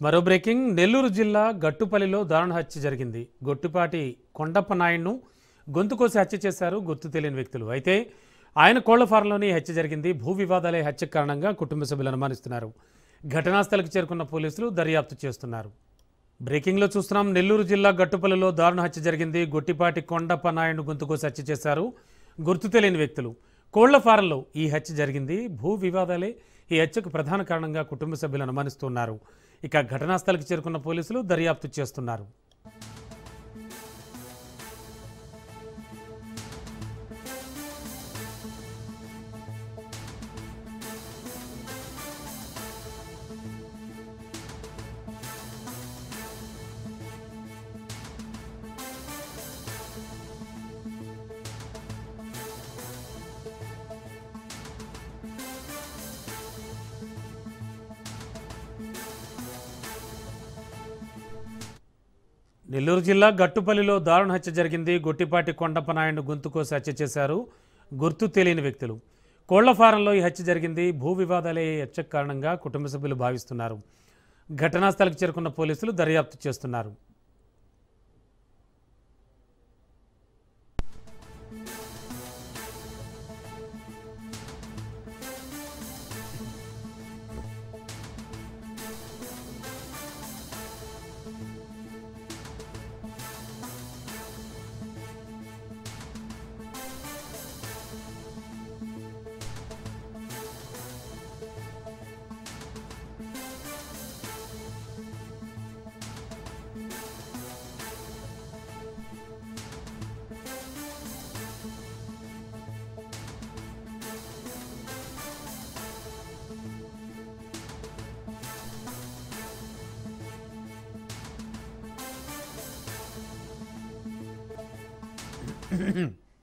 మరో బ్రేకింగ్ నెల్లూరు జిల్లా గట్టుపల్లిలో దారుణ హత్య జరిగింది. గొట్టిపాటి కొండప్ప నాయుడును గొంతు కోసి హత్య చేశారు గుర్తు తెలియని వ్యక్తులు. అయితే ఆయన కోళ్ల ఫారంలోనే హత్య జరిగింది. భూ వివాదాలే హత్య కారణంగా కుటుంబ సభ్యులు అనుమానిస్తున్నారు. ఘటనా స్థలికి చేరుకున్న పోలీసులు దర్యాప్తు చేస్తున్నారు. బ్రేకింగ్లో చూస్తున్నాం. నెల్లూరు జిల్లా గట్టుపల్లిలో దారుణ హత్య జరిగింది. గొట్టిపాటి కొండప్ప నాయుడును గొంతు కోసి హత్య చేశారు గుర్తు తెలియని వ్యక్తులు. కోళ్ల ఫారంలో ఈ హత్య జరిగింది. భూ వివాదాలే ఈ హత్యకు ప్రధాన కారణంగా కుటుంబ సభ్యులు అనుమానిస్తున్నారు. ఇక ఘటనా స్థలికి చేరుకున్న పోలీసులు దర్యాప్తు చేస్తున్నారు. నెల్లూరు జిల్లా గట్టుపల్లిలో దారుణ హత్య జరిగింది. గొట్టిపాటి కొండప్ప నాయుడును గొంతు కోసి హత్య చేశారు గుర్తు తెలియని వ్యక్తులు. కోళ్ల ఫారంలో ఈ హత్య జరిగింది. భూ వివాదాలే ఈ హత్యకు కారణంగా కుటుంబ సభ్యులు భావిస్తున్నారు. ఘటనా స్థలికి చేరుకున్న పోలీసులు దర్యాప్తు చేస్తున్నారు.